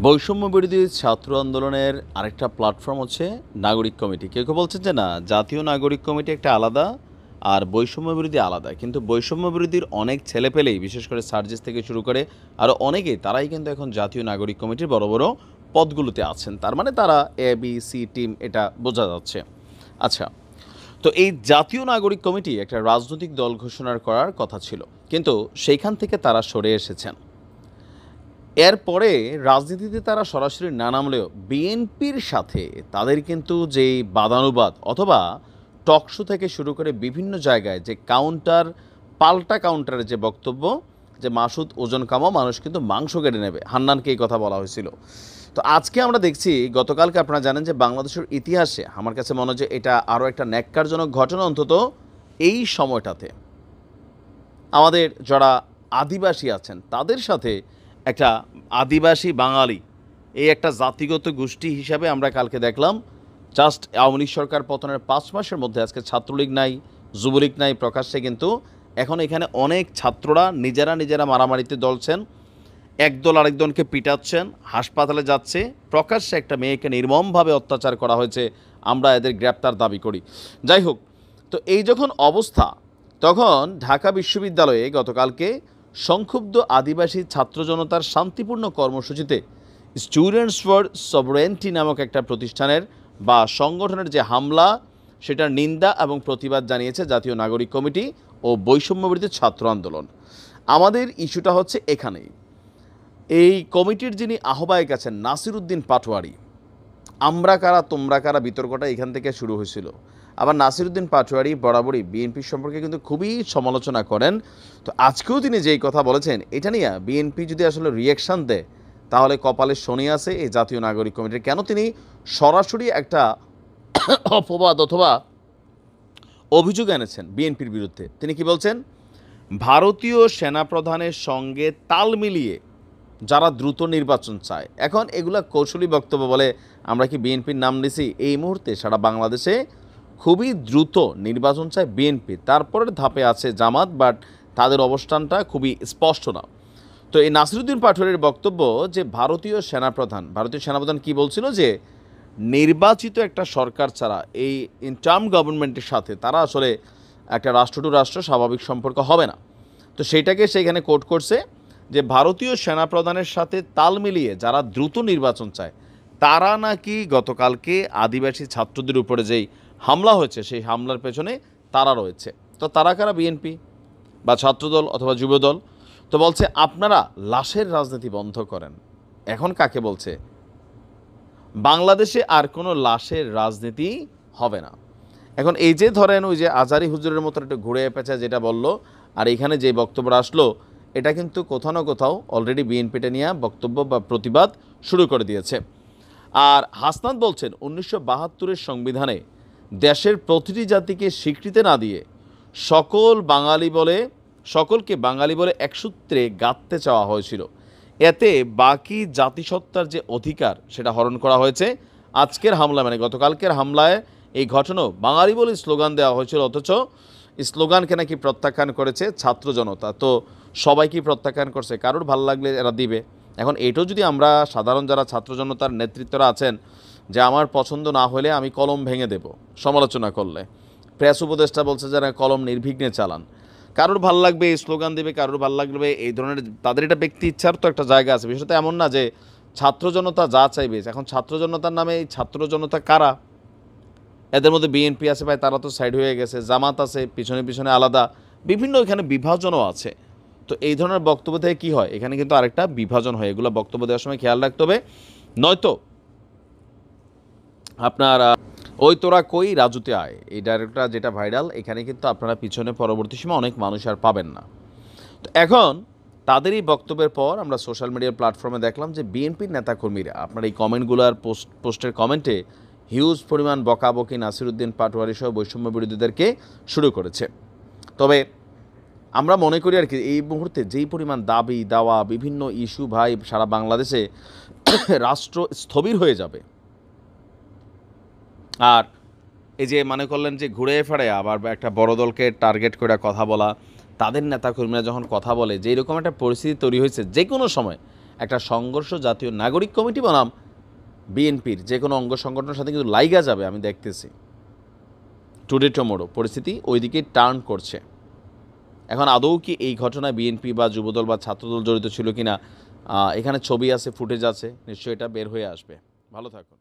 বৈষম্য বিরোধী ছাত্র আন্দোলনের আরেকটা প্ল্যাটফর্ম হচ্ছে নাগরিক কমিটি। কেউ কেউ বলছেন যে না, জাতীয় নাগরিক কমিটি একটা আলাদা আর বৈষম্য বিরোধী আলাদা। কিন্তু বৈষম্য বিরোধীর অনেক ছেলেপেলেই, বিশেষ করে সার্জিস থেকে শুরু করে আরও অনেকেই, তারাই কিন্তু এখন জাতীয় নাগরিক কমিটির বড় বড় পদগুলোতে আছেন। তার মানে তারা ABC টিম, এটা বোঝা যাচ্ছে। আচ্ছা, তো এই জাতীয় নাগরিক কমিটি একটা রাজনৈতিক দল ঘোষণার করার কথা ছিল, কিন্তু সেইখান থেকে তারা সরে এসেছেন। এরপরে রাজনীতিতে তারা সরাসরি না নামলেও বিএনপির সাথে তাদের কিন্তু যেই বাদানুবাদ অথবা টকশো থেকে শুরু করে বিভিন্ন জায়গায় যে পাল্টা কাউন্টারের যে বক্তব্য, যে মাসুদ ওজন কামাও, মানুষ কিন্তু মাংস কেটে নেবে, হান্নানকে এই কথা বলা হয়েছিল। তো আজকে আমরা দেখছি, গতকালকে আপনারা জানেন যে বাংলাদেশের ইতিহাসে আমার কাছে মনে হয় যে এটা আরও একটা ন্যাক্কারজনক ঘটনা, অন্তত এই সময়টাতে আমাদের যারা আদিবাসী আছেন তাদের সাথে একটা আদিবাসী বাঙালি, এই একটা জাতিগত গোষ্ঠী হিসাবে আমরা কালকে দেখলাম জাস্ট আওয়ামী লীগ সরকার পতনের 5 মাসের মধ্যে আজকে ছাত্রলীগ নাই, যুবলীগ নাই, প্রকাশ্যে কিন্তু এখন এখানে অনেক ছাত্ররা নিজেরা মারামারিতে দলছেন, একদল আরেকজনকে পিটাচ্ছেন, হাসপাতালে যাচ্ছে, প্রকাশ্যে একটা মেয়েকে নির্মমভাবে অত্যাচার করা হয়েছে, আমরা এদের গ্রেপ্তার দাবি করি। যাই হোক, তো এই যখন অবস্থা, তখন ঢাকা বিশ্ববিদ্যালয়ে গতকালকে সংক্ষুব্ধ আদিবাসী ছাত্র জনতার শান্তিপূর্ণ কর্মসূচিতে স্টুডেন্টস ফর সভরেন্টি নামক একটা প্রতিষ্ঠানের বা সংগঠনের যে হামলা, সেটার নিন্দা এবং প্রতিবাদ জানিয়েছে জাতীয় নাগরিক কমিটি ও বৈষম্য বিরোধী ছাত্র আন্দোলন। আমাদের ইস্যুটা হচ্ছে এখানেই, এই কমিটির যিনি আহ্বায়ক আছেন নাসির উদ্দিন পাটোয়ারি, আমরা কারা তোমরা কারা বিতর্কটা এখান থেকে শুরু হয়েছিল। আবার নাসির উদ্দিন পাটোয়ারি বরাবরই বিএনপির সম্পর্কে কিন্তু খুবই সমালোচনা করেন। তো আজকেও তিনি যেই কথা বলেছেন, এটা নিয়ে বিএনপি যদি আসলে রিয়াকশান দেয় তাহলে কপালে শনি আছে এই জাতীয় নাগরিক কমিটির। কেন তিনি সরাসরি একটা অপবাদ অথবা অভিযোগ এনেছেন বিএনপির বিরুদ্ধে। তিনি কি বলছেন? ভারতীয় সেনাপ্রধানের সঙ্গে তাল মিলিয়ে যারা দ্রুত নির্বাচন চায়, এখন এগুলা কৌশলী বক্তব্য বলে আমরা কি বিএনপির নাম নিছি? এই মুহূর্তে সারা বাংলাদেশে খুবই দ্রুত নির্বাচন চায় বিএনপি, তারপরের ধাপে আছে জামাত, বাট তাদের অবস্থানটা খুবই স্পষ্ট না। তো এই নাসিরুদ্দিন পাটোয়ারির বক্তব্য যে ভারতীয় সেনাপ্রধান কি বলছিল, যে নির্বাচিত একটা সরকার ছাড়া এই ইন্টার্ম গভর্নমেন্টের সাথে তারা আসলে একটা রাষ্ট্র টু রাষ্ট্র স্বাভাবিক সম্পর্ক হবে না। তো সেইটাকে সেখানে কোট করছে যে ভারতীয় সেনাপ্রধানের সাথে তাল মিলিয়ে যারা দ্রুত নির্বাচন চায় তারা নাকি গতকালকে আদিবাসী ছাত্রদের উপরে যেই হামলা হয়েছে সেই হামলার পেছনে তারা রয়েছে। তো তারা কারা? বিএনপি বা ছাত্রদল অথবা যুবদল। তো বলছে আপনারা লাশের রাজনীতি বন্ধ করেন। এখন কাকে বলছে? বাংলাদেশে আর কোনো লাশের রাজনীতি হবে না। এখন এই যে ধরেন ওই যে আজারি হুজুরের মতো একটা ঘুরে পেঁচা যেটা বলল, আর এখানে যে বক্তব্যটা আসলো, এটা কিন্তু কোথাও না কোথাও অলরেডি বিএনপিটা নিয়ে বক্তব্য বা প্রতিবাদ শুরু করে দিয়েছে। আর হাসনাত বলছেন 1972-এর সংবিধানে দেশের প্রতিটি জাতিকে স্বীকৃতি না দিয়ে সকলকে বাঙালি বলে এক সূত্রে গাঁথতে চাওয়া হয়েছিল। এতে বাকি জাতিসত্তার যে অধিকার সেটা হরণ করা হয়েছে। আজকের হামলা মানে গতকালকের হামলায় এই ঘটনাও বাঙালি বলে স্লোগান দেওয়া হয়েছিল, অথচ স্লোগানকে নাকি প্রত্যাখ্যান করেছে ছাত্র জনতা। তো সবাই কি প্রত্যাখ্যান করছে? কারোর ভালো লাগলে এরা দিবে। এখন এটাও যদি আমরা সাধারণ যারা ছাত্র জনতার নেতৃত্বরা আছেন, যে আমার পছন্দ না হলে আমি কলম ভেঙে দেব সমালোচনা করলে, প্রেস উপদেষ্টা বলছে যারা কলম নির্বিঘ্নে চালান, কারোর ভাল লাগবে এই স্লোগান দেবে, কারোর ভাল লাগবে এই ধরনের, তাদের এটা ব্যক্তি ইচ্ছার তো একটা জায়গা আছে। বিষয়টা এমন না যে ছাত্র জনতা যা চাইবে। এখন ছাত্র জনতার নামে এই ছাত্র জনতা কারা? এদের মধ্যে বিএনপি আছে, ভাই তারা তো সাইড হয়ে গেছে, জামাত আছে পিছনে আলাদা, বিভিন্ন এখানে বিভাজনও আছে। তো এই ধরনের বক্তব্য থেকে কী হয়, এখানে কিন্তু আরেকটা বিভাজন হয়। এগুলো বক্তব্য দেওয়ার সময় খেয়াল রাখতে হবে, নয়তো আপনার ওই তোরা কই রাজুতে আয়, এই ডায়লগটা যেটা ভাইরাল, এখানে কিন্তু আপনারা পিছনে পরবর্তী সময় অনেক মানুষ আর পাবেন না। তো এখন তাদের এই বক্তব্যের পর আমরা সোশ্যাল মিডিয়ার প্ল্যাটফর্মে দেখলাম যে বিএনপির নেতাকর্মীরা আপনার এই কমেন্টগুলোর পোস্টের কমেন্টে হিউজ পরিমাণ বকাবকি নাসির উদ্দিন পাটোয়ারি সহ বৈষম্য বিরোধীদেরকে শুরু করেছে। তবে আমরা মনে করি আর কি, এই মুহূর্তে যেই পরিমাণ দাবি দাওয়া বিভিন্ন ইস্যু, ভাই সারা বাংলাদেশে রাষ্ট্র স্থবির হয়ে যাবে। আর এই যে মনে করলেন যে ঘুরে ফেরে আবার একটা বড় দলকে টার্গেট করে কথা বলা, তাদের নেতাকর্মীরা যখন কথা বলে, যেই রকম একটা পরিস্থিতি তৈরি হয়েছে, যে কোনো সময় একটা সংঘর্ষ জাতীয় নাগরিক কমিটি বনাম বিএনপির যে কোনো অঙ্গ সংগঠনের সাথে কিন্তু লাইগা যাবে, আমি দেখতেছি। টুডে টুমোরো পরিস্থিতি ওইদিকে টার্ন করছে। এখন আদৌ কি এই ঘটনায় বিএনপি বা যুবদল বা ছাত্রদল জড়িত ছিল কিনা, এখানে ছবি আছে, ফুটেজ আছে, নিশ্চয়ই এটা বের হয়ে আসবে। ভালো থাকুন।